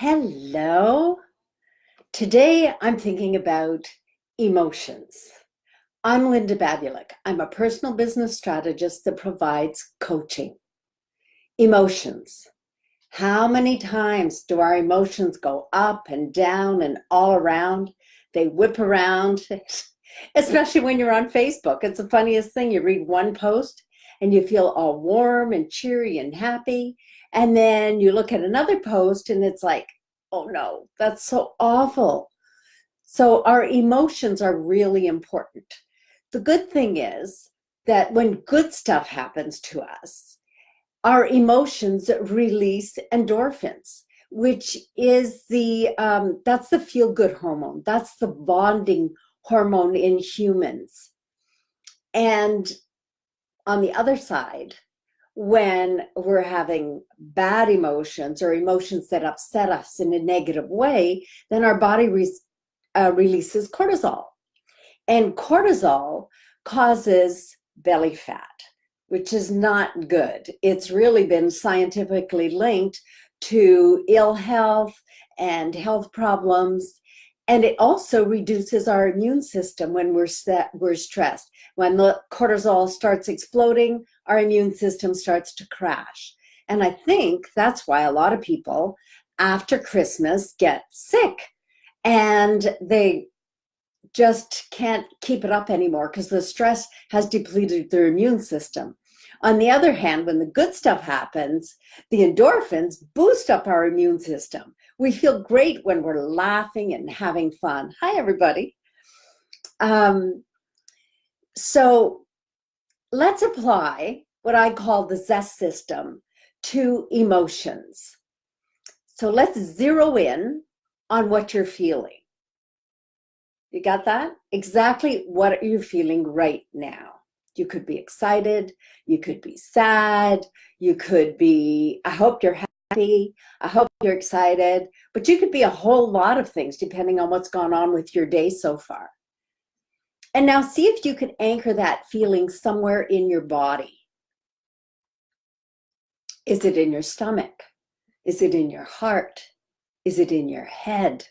Hello. Today I'm thinking about emotions. I'm Linda Babulik. I'm a personal business strategist that provides coaching. Emotions. How many times do our emotions go up and down and all around? They whip around, especially when you're on Facebook. It's the funniest thing. You read one post and you feel all warm and cheery and happy. And then you look at another post and it's like, oh no, that's so awful. So our emotions are really important. The good thing is that when good stuff happens to us, our emotions release endorphins, which is that's the feel-good hormone. That's the bonding hormone in humans. And on the other side, when we're having bad emotions or emotions that upset us in a negative way, then our body releases cortisol. And cortisol causes belly fat, which is not good. It's really been scientifically linked to ill health and health problems. And it also reduces our immune system when we're stressed. When the cortisol starts exploding, our immune system starts to crash. And I think that's why a lot of people after Christmas get sick and they just can't keep it up anymore because the stress has depleted their immune system. On the other hand, when the good stuff happens, the endorphins boost up our immune system. We feel great when we're laughing and having fun. Hi, everybody. So let's apply what I call the ZEST system to emotions. So let's zero in on what you're feeling. You got that? Exactly what are you feeling right now? You could be excited, you could be sad, you could be, I hope you're happy, I hope you're excited, but you could be a whole lot of things depending on what's gone on with your day so far. And now see if you can anchor that feeling somewhere in your body. Is it in your stomach? Is it in your heart? Is it in your head?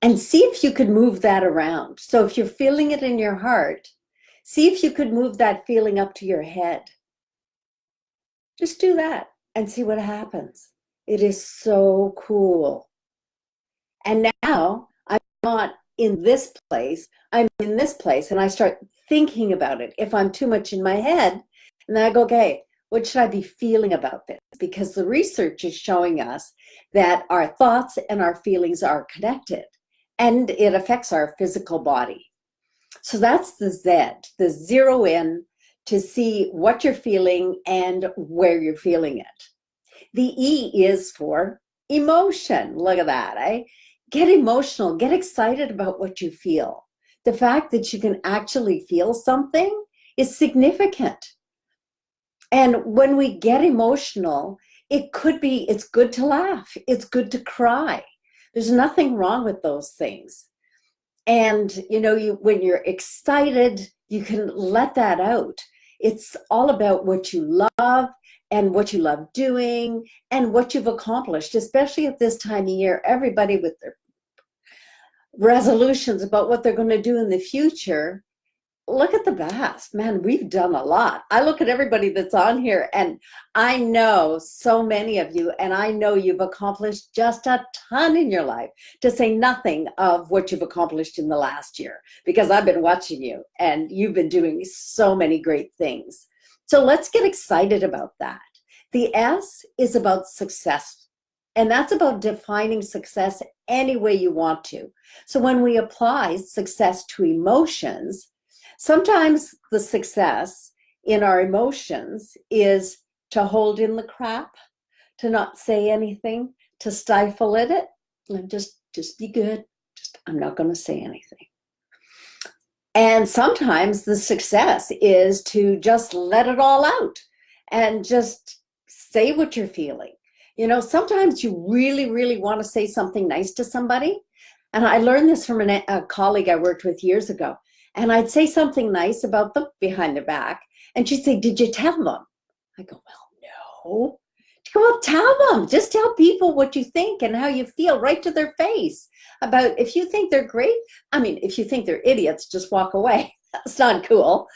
And see if you could move that around. So if you're feeling it in your heart, see if you could move that feeling up to your head. Just do that and see what happens. It is so cool. And now I'm not in this place, I'm in this place, and I start thinking about it. If I'm too much in my head, and then I go, okay, what should I be feeling about this? Because the research is showing us that our thoughts and our feelings are connected, and it affects our physical body. So that's the Z, the zero in to see what you're feeling and where you're feeling it. The E is for emotion. Look at that, eh? Get emotional, get excited about what you feel. The fact that you can actually feel something is significant. And when we get emotional, it's good to laugh, it's good to cry. There's nothing wrong with those things. And when you're excited, you can let that out. It's all about what you love and what you love doing and what you've accomplished, especially at this time of year. Everybody with their resolutions about what they're going to do in the future. Look at the past. Man, we've done a lot. I look at everybody that's on here and I know so many of you, and I know you've accomplished just a ton in your life, to say nothing of what you've accomplished in the last year, because I've been watching you and you've been doing so many great things. So let's get excited about that. The S is about success, and that's about defining success any way you want to. So when we apply success to emotions, sometimes the success in our emotions is to hold in the crap, to not say anything, to stifle it, and just be good. I'm not going to say anything. And sometimes the success is to just let it all out and just say what you're feeling. Sometimes you really, really want to say something nice to somebody. And I learned this from a colleague I worked with years ago. And I'd say something nice about them behind their back. And she'd say, did you tell them? I go, well, no. Well, tell them. Just tell people what you think and how you feel right to their face about if you think they're great. I mean, if you think they're idiots, just walk away. That's not cool.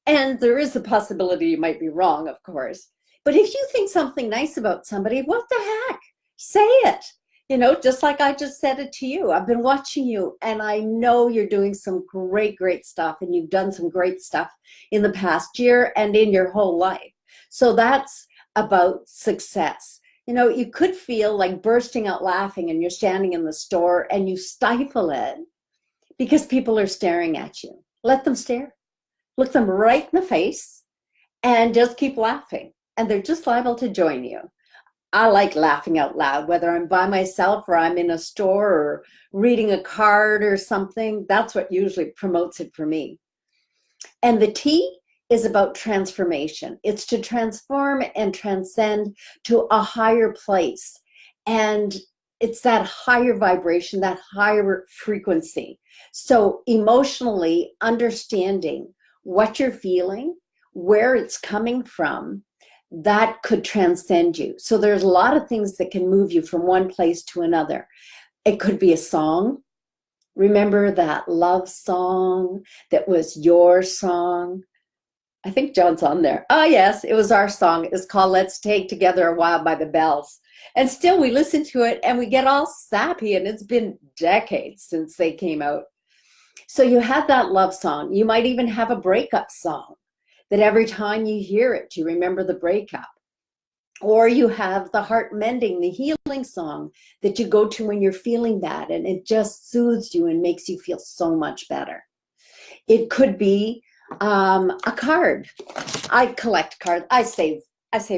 And there is the possibility you might be wrong, of course. But if you think something nice about somebody, what the heck? Say it. You know, just like I just said it to you. I've been watching you and I know you're doing some great, great stuff, and you've done some great stuff in the past year and in your whole life. So that's about success. You know, you could feel like bursting out laughing and you're standing in the store and you stifle it because people are staring at you. Let them stare. Look them right in the face and just keep laughing. And they're just liable to join you. I like laughing out loud, whether I'm by myself or I'm in a store or reading a card or something. That's what usually promotes it for me. And the T is about transformation. It's to transform and transcend to a higher place. And it's that higher vibration, that higher frequency. So emotionally understanding what you're feeling, where it's coming from, that could transcend you. So there's a lot of things that can move you from one place to another. It could be a song. Remember that love song that was your song? I think John's on there. Oh, yes, it was our song. It's called Let's Take Together a While by the Bells. And still we listen to it and we get all sappy, and it's been decades since they came out. So you have that love song. You might even have a breakup song that every time you hear it, you remember the breakup. Or you have the heart mending, the healing song that you go to when you're feeling bad, and it just soothes you and makes you feel so much better. It could be a card. I collect cards. I save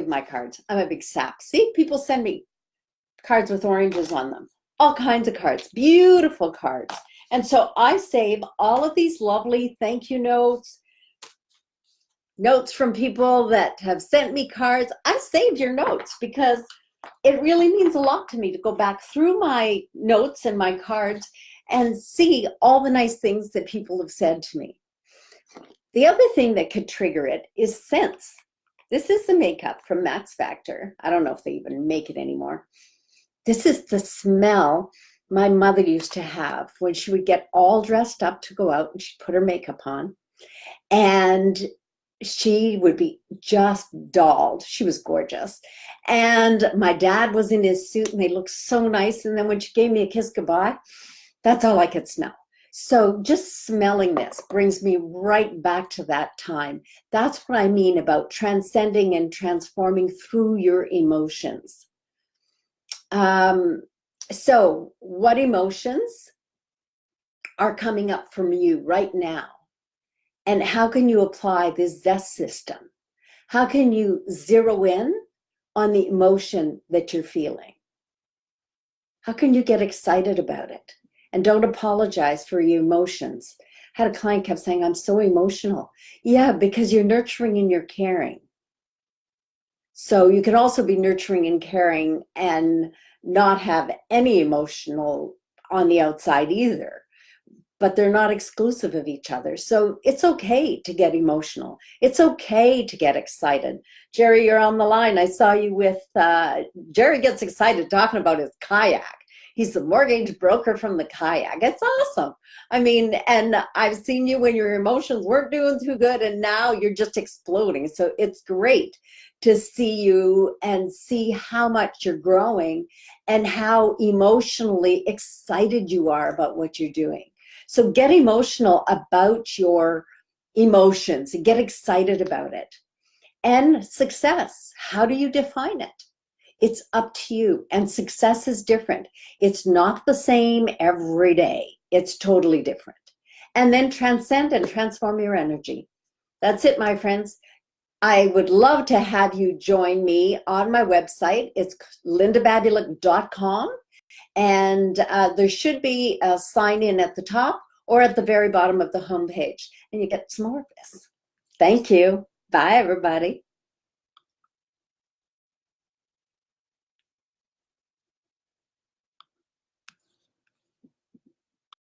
my cards. I'm a big sap. See, people send me cards with oranges on them. All kinds of cards, beautiful cards. And so I save all of these lovely thank you notes from people that have sent me cards. I saved your notes because it really means a lot to me to go back through my notes and my cards and see all the nice things that people have said to me. The other thing that could trigger it is scents. This is the makeup from Max Factor. I don't know if they even make it anymore. This is the smell my mother used to have when she would get all dressed up to go out and she'd put her makeup on. And she would be just dolled. She was gorgeous. And my dad was in his suit and they looked so nice. And then when she gave me a kiss goodbye, that's all I could smell. So just smelling this brings me right back to that time. That's what I mean about transcending and transforming through your emotions. So what emotions are coming up from you right now? And how can you apply this ZEST system? How can you zero in on the emotion that you're feeling? How can you get excited about it? And don't apologize for your emotions. I had a client kept saying, I'm so emotional. Yeah, because you're nurturing and you're caring. So you can also be nurturing and caring and not have any emotional on the outside either. But they're not exclusive of each other. So it's okay to get emotional. It's okay to get excited. Jerry, you're on the line. I saw you with, Jerry gets excited talking about his kayak. He's the mortgage broker from the kayak. It's awesome. I mean, and I've seen you when your emotions weren't doing too good and now you're just exploding. So it's great to see you and see how much you're growing and how emotionally excited you are about what you're doing. So get emotional about your emotions and get excited about it. And success, how do you define it? It's up to you. And success is different. It's not the same every day. It's totally different. And then transcend and transform your energy. That's it, my friends. I would love to have you join me on my website. It's lindababulik.com. And there should be a sign in at the top or at the very bottom of the homepage. And you get some more of this. Thank you. Bye, everybody.